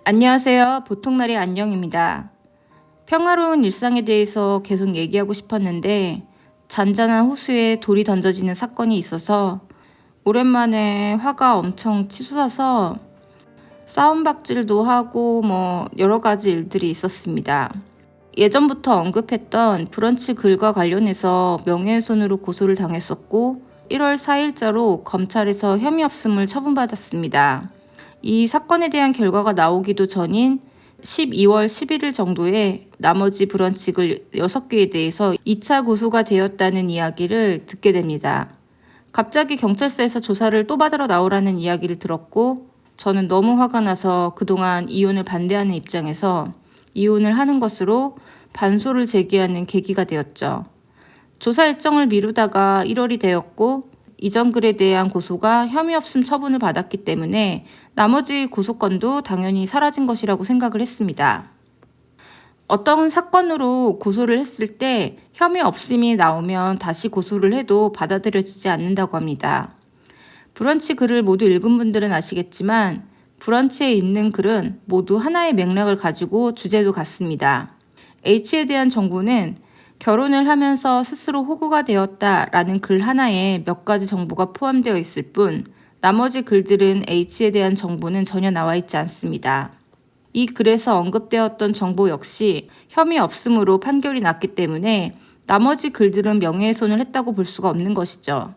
안녕하세요. 보통날의 안녕입니다. 평화로운 일상에 대해서 계속 얘기하고 싶었는데 잔잔한 호수에 돌이 던져지는 사건이 있어서 오랜만에 화가 엄청 치솟아서 싸움박질도 하고 여러 가지 일들이 있었습니다. 예전부터 언급했던 브런치 글과 관련해서 명예훼손으로 고소를 당했었고 1월 4일자로 검찰에서 혐의 없음을 처분받았습니다. 이 사건에 대한 결과가 나오기도 전인 12월 11일 정도에 나머지 브런치 글 6개에 대해서 2차 고소가 되었다는 이야기를 듣게 됩니다. 갑자기 경찰서에서 조사를 또 받으러 나오라는 이야기를 들었고 저는 너무 화가 나서 그동안 이혼을 반대하는 입장에서 이혼을 하는 것으로 반소를 제기하는 계기가 되었죠. 조사 일정을 미루다가 1월이 되었고 이전 글에 대한 고소가 혐의 없음 처분을 받았기 때문에 나머지 고소건도 당연히 사라진 것이라고 생각을 했습니다. 어떤 사건으로 고소를 했을 때 혐의 없음이 나오면 다시 고소를 해도 받아들여지지 않는다고 합니다. 브런치 글을 모두 읽은 분들은 아시겠지만 브런치에 있는 글은 모두 하나의 맥락을 가지고 주제도 같습니다. H에 대한 정보는 결혼을 하면서 스스로 호구가 되었다라는 글 하나에 몇 가지 정보가 포함되어 있을 뿐 나머지 글들은 H에 대한 정보는 전혀 나와 있지 않습니다. 이 글에서 언급되었던 정보 역시 혐의 없음으로 판결이 났기 때문에 나머지 글들은 명예훼손을 했다고 볼 수가 없는 것이죠.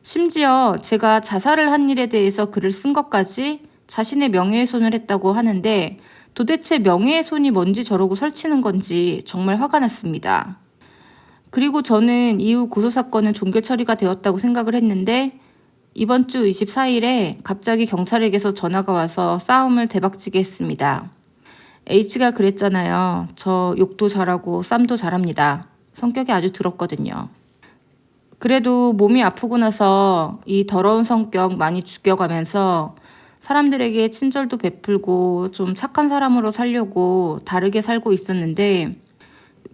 심지어 제가 자살을 한 일에 대해서 글을 쓴 것까지 자신의 명예훼손을 했다고 하는데 도대체 명예훼손이 뭔지 저러고 설치는 건지 정말 화가 났습니다. 그리고 저는 이후 고소사건은 종결 처리가 되었다고 생각을 했는데 이번 주 24일에 갑자기 경찰에게서 전화가 와서 싸움을 대박치게 했습니다. H가 그랬잖아요. 저 욕도 잘하고 쌈도 잘합니다. 성격이 아주 더럽거든요. 그래도 몸이 아프고 나서 이 더러운 성격 많이 죽여가면서 사람들에게 친절도 베풀고 좀 착한 사람으로 살려고 다르게 살고 있었는데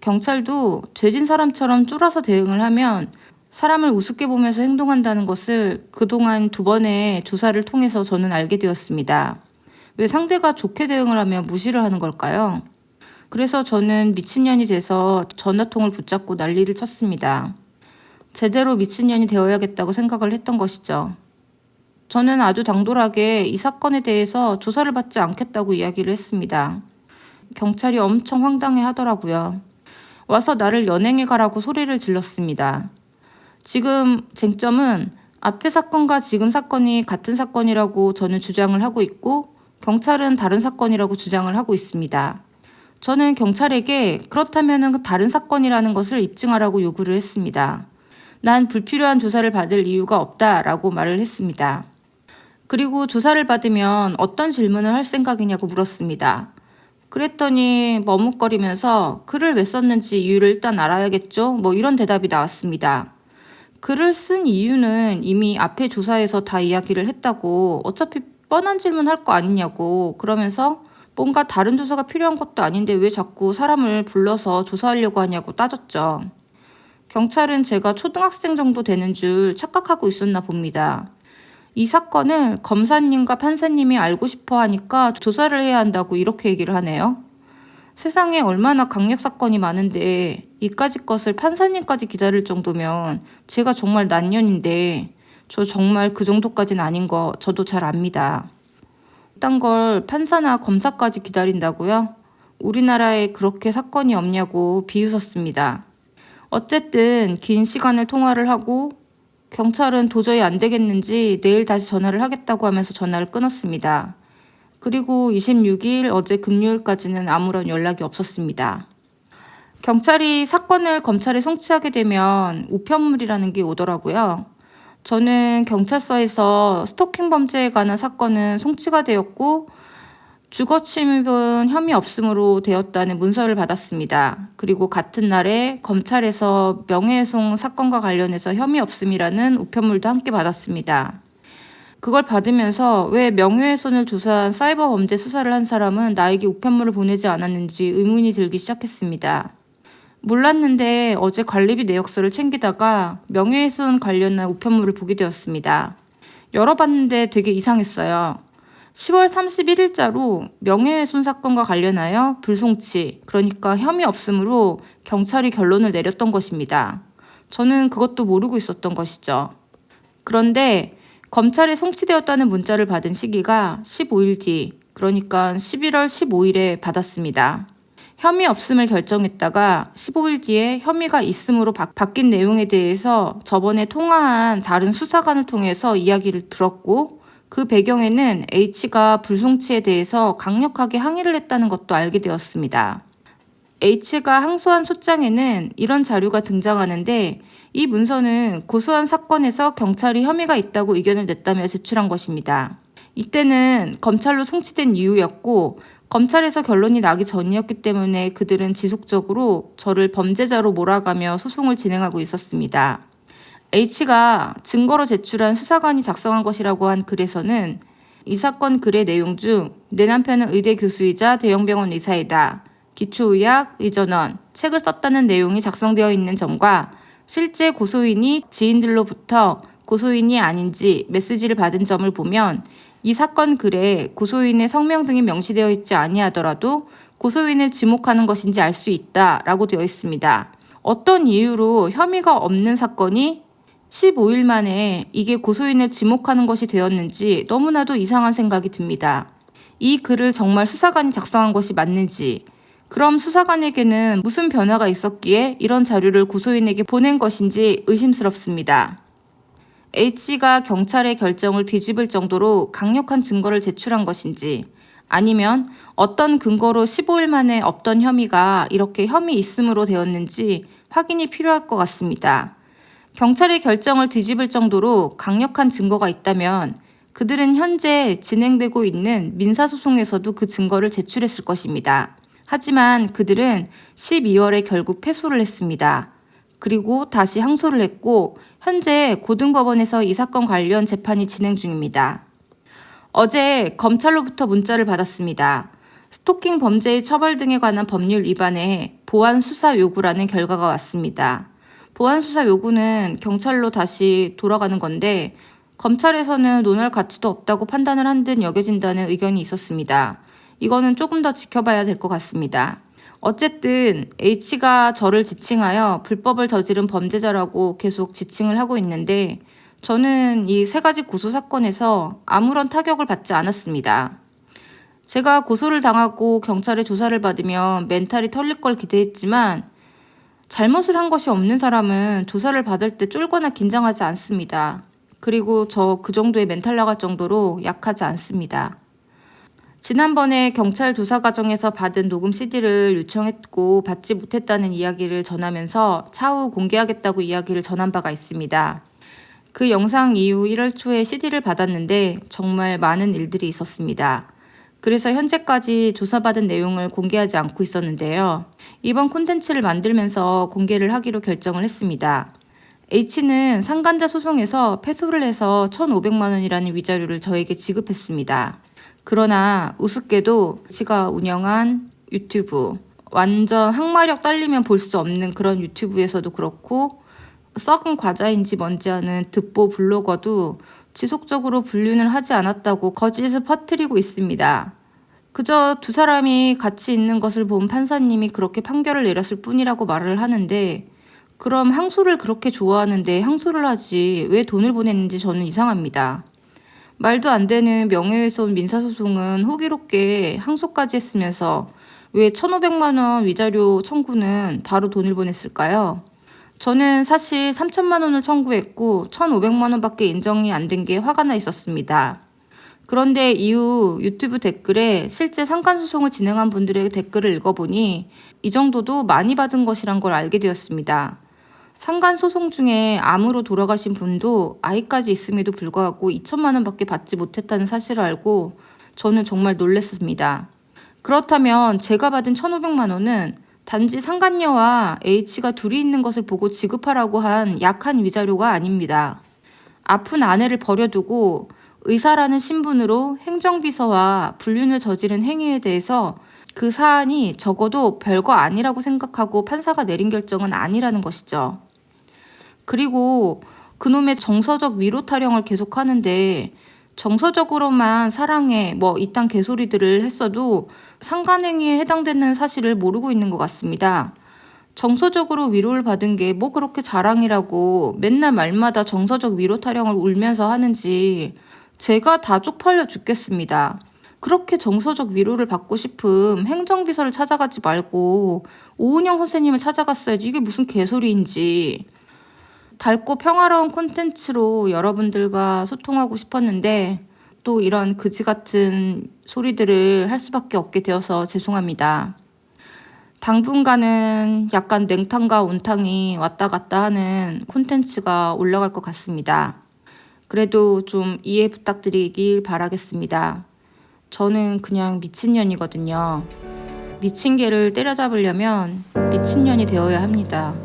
경찰도 죄진 사람처럼 쫄아서 대응을 하면 사람을 우습게 보면서 행동한다는 것을 그동안 2번의 조사를 통해서 저는 알게 되었습니다. 왜 상대가 좋게 대응을 하면 무시를 하는 걸까요? 그래서 저는 미친년이 돼서 전화통을 붙잡고 난리를 쳤습니다. 제대로 미친년이 되어야겠다고 생각을 했던 것이죠. 저는 아주 당돌하게 이 사건에 대해서 조사를 받지 않겠다고 이야기를 했습니다. 경찰이 엄청 황당해 하더라고요. 와서 나를 연행해 가라고 소리를 질렀습니다. 지금 쟁점은 앞의 사건과 지금 사건이 같은 사건이라고 저는 주장을 하고 있고 경찰은 다른 사건이라고 주장을 하고 있습니다. 저는 경찰에게 그렇다면 다른 사건이라는 것을 입증하라고 요구를 했습니다. 난 불필요한 조사를 받을 이유가 없다라고 말을 했습니다. 그리고 조사를 받으면 어떤 질문을 할 생각이냐고 물었습니다. 그랬더니 머뭇거리면서 글을 왜 썼는지 이유를 일단 알아야겠죠? 이런 대답이 나왔습니다. 글을 쓴 이유는 이미 앞에 조사에서 다 이야기를 했다고 어차피 뻔한 질문 할 거 아니냐고 그러면서 뭔가 다른 조사가 필요한 것도 아닌데 왜 자꾸 사람을 불러서 조사하려고 하냐고 따졌죠. 경찰은 제가 초등학생 정도 되는 줄 착각하고 있었나 봅니다. 이 사건을 검사님과 판사님이 알고 싶어 하니까 조사를 해야 한다고 이렇게 얘기를 하네요. 세상에 얼마나 강력 사건이 많은데 이까지 것을 판사님까지 기다릴 정도면 제가 정말 난년인데 저 정말 그 정도까지는 아닌 거 저도 잘 압니다. 이딴 걸 판사나 검사까지 기다린다고요? 우리나라에 그렇게 사건이 없냐고 비웃었습니다. 어쨌든 긴 시간을 통화를 하고 경찰은 도저히 안 되겠는지 내일 다시 전화를 하겠다고 하면서 전화를 끊었습니다. 그리고 26일 어제 금요일까지는 아무런 연락이 없었습니다. 경찰이 사건을 검찰에 송치하게 되면 우편물이라는 게 오더라고요. 저는 경찰서에서 스토킹 범죄에 관한 사건은 송치가 되었고 주거침입은 혐의 없음으로 되었다는 문서를 받았습니다. 그리고 같은 날에 검찰에서 명예훼손 사건과 관련해서 혐의 없음이라는 우편물도 함께 받았습니다. 그걸 받으면서 왜 명예훼손을 조사한 사이버 범죄 수사를 한 사람은 나에게 우편물을 보내지 않았는지 의문이 들기 시작했습니다. 몰랐는데 어제 관리비 내역서를 챙기다가 명예훼손 관련한 우편물을 보게 되었습니다. 열어봤는데 되게 이상했어요. 10월 31일자로 명예훼손 사건과 관련하여 불송치, 그러니까 혐의 없음으로 경찰이 결론을 내렸던 것입니다. 저는 그것도 모르고 있었던 것이죠. 그런데 검찰에 송치되었다는 문자를 받은 시기가 15일 뒤, 그러니까 11월 15일에 받았습니다. 혐의 없음을 결정했다가 15일 뒤에 혐의가 있음으로 바뀐 내용에 대해서 저번에 통화한 다른 수사관을 통해서 이야기를 들었고, 그 배경에는 H가 불송치에 대해서 강력하게 항의를 했다는 것도 알게 되었습니다. H가 항소한 소장에는 이런 자료가 등장하는데, 이 문서는 고소한 사건에서 경찰이 혐의가 있다고 의견을 냈다며 제출한 것입니다. 이때는 검찰로 송치된 이후였고, 검찰에서 결론이 나기 전이었기 때문에 그들은 지속적으로 저를 범죄자로 몰아가며 소송을 진행하고 있었습니다. H가 증거로 제출한 수사관이 작성한 것이라고 한 글에서는 이 사건 글의 내용 중 내 남편은 의대 교수이자 대형병원 의사이다. 기초의학, 의전원, 책을 썼다는 내용이 작성되어 있는 점과 실제 고소인이 지인들로부터 고소인이 아닌지 메시지를 받은 점을 보면 이 사건 글에 고소인의 성명 등이 명시되어 있지 아니하더라도 고소인을 지목하는 것인지 알 수 있다라고 되어 있습니다. 어떤 이유로 혐의가 없는 사건이 15일 만에 이게 고소인을 지목하는 것이 되었는지 너무나도 이상한 생각이 듭니다. 이 글을 정말 수사관이 작성한 것이 맞는지, 그럼 수사관에게는 무슨 변화가 있었기에 이런 자료를 고소인에게 보낸 것인지 의심스럽습니다. H가 경찰의 결정을 뒤집을 정도로 강력한 증거를 제출한 것인지, 아니면 어떤 근거로 15일 만에 없던 혐의가 이렇게 혐의 있음으로 되었는지 확인이 필요할 것 같습니다. 경찰의 결정을 뒤집을 정도로 강력한 증거가 있다면 그들은 현재 진행되고 있는 민사소송에서도 그 증거를 제출했을 것입니다. 하지만 그들은 12월에 결국 패소를 했습니다. 그리고 다시 항소를 했고 현재 고등법원에서 이 사건 관련 재판이 진행 중입니다. 어제 검찰로부터 문자를 받았습니다. 스토킹 범죄의 처벌 등에 관한 법률 위반에 보완 수사 요구라는 결과가 왔습니다. 보완 수사 요구는 경찰로 다시 돌아가는 건데 검찰에서는 논할 가치도 없다고 판단을 한 듯 여겨진다는 의견이 있었습니다. 이거는 조금 더 지켜봐야 될 것 같습니다. 어쨌든 H가 저를 지칭하여 불법을 저지른 범죄자라고 계속 지칭을 하고 있는데 저는 이 세 가지 고소 사건에서 아무런 타격을 받지 않았습니다. 제가 고소를 당하고 경찰의 조사를 받으면 멘탈이 털릴 걸 기대했지만 잘못을 한 것이 없는 사람은 조사를 받을 때 쫄거나 긴장하지 않습니다. 그리고 저 그 정도의 멘탈 나갈 정도로 약하지 않습니다. 지난번에 경찰 조사 과정에서 받은 녹음 CD를 요청했고 받지 못했다는 이야기를 전하면서 차후 공개하겠다고 이야기를 전한 바가 있습니다. 그 영상 이후 1월 초에 CD를 받았는데 정말 많은 일들이 있었습니다. 그래서 현재까지 조사받은 내용을 공개하지 않고 있었는데요. 이번 콘텐츠를 만들면서 공개를 하기로 결정을 했습니다. H는 상간자 소송에서 패소를 해서 1,500만 원이라는 위자료를 저에게 지급했습니다. 그러나 우습게도 H가 운영한 유튜브, 완전 항마력 딸리면 볼 수 없는 그런 유튜브에서도 그렇고 썩은 과자인지 뭔지 아는 듣보 블로거도 지속적으로 불륜을 하지 않았다고 거짓을 퍼뜨리고 있습니다. 그저 두 사람이 같이 있는 것을 본 판사님이 그렇게 판결을 내렸을 뿐이라고 말을 하는데 그럼 항소를 그렇게 좋아하는데 항소를 하지 왜 돈을 보냈는지 저는 이상합니다. 말도 안 되는 명예훼손 민사소송은 호기롭게 항소까지 했으면서 왜 1,500만 원 위자료 청구는 바로 돈을 보냈을까요? 저는 사실 3,000만 원을 청구했고 1,500만 원밖에 인정이 안 된 게 화가 나 있었습니다. 그런데 이후 유튜브 댓글에 실제 상간소송을 진행한 분들의 댓글을 읽어보니 이 정도도 많이 받은 것이란 걸 알게 되었습니다. 상간소송 중에 암으로 돌아가신 분도 아이까지 있음에도 불구하고 2천만 원밖에 받지 못했다는 사실을 알고 저는 정말 놀랐습니다. 그렇다면 제가 받은 1,500만 원은 단지 상간녀와 H가 둘이 있는 것을 보고 지급하라고 한 약한 위자료가 아닙니다. 아픈 아내를 버려두고 의사라는 신분으로 행정비서와 불륜을 저지른 행위에 대해서 그 사안이 적어도 별거 아니라고 생각하고 판사가 내린 결정은 아니라는 것이죠. 그리고 그놈의 정서적 위로 타령을 계속하는데 정서적으로만 사랑해 뭐 이딴 개소리들을 했어도 상간행위에 해당되는 사실을 모르고 있는 것 같습니다. 정서적으로 위로를 받은 게 뭐 그렇게 자랑이라고 맨날 말마다 정서적 위로 타령을 울면서 하는지 제가 다 쪽팔려 죽겠습니다. 그렇게 정서적 위로를 받고 싶음 행정비서를 찾아가지 말고 오은영 선생님을 찾아갔어야지. 이게 무슨 개소리인지. 밝고 평화로운 콘텐츠로 여러분들과 소통하고 싶었는데 또 이런 그지 같은 소리들을 할 수밖에 없게 되어서 죄송합니다. 당분간은 약간 냉탕과 온탕이 왔다 갔다 하는 콘텐츠가 올라갈 것 같습니다. 그래도 좀 이해 부탁드리길 바라겠습니다. 저는 그냥 미친년이거든요. 미친 개를 때려잡으려면 미친년이 되어야 합니다.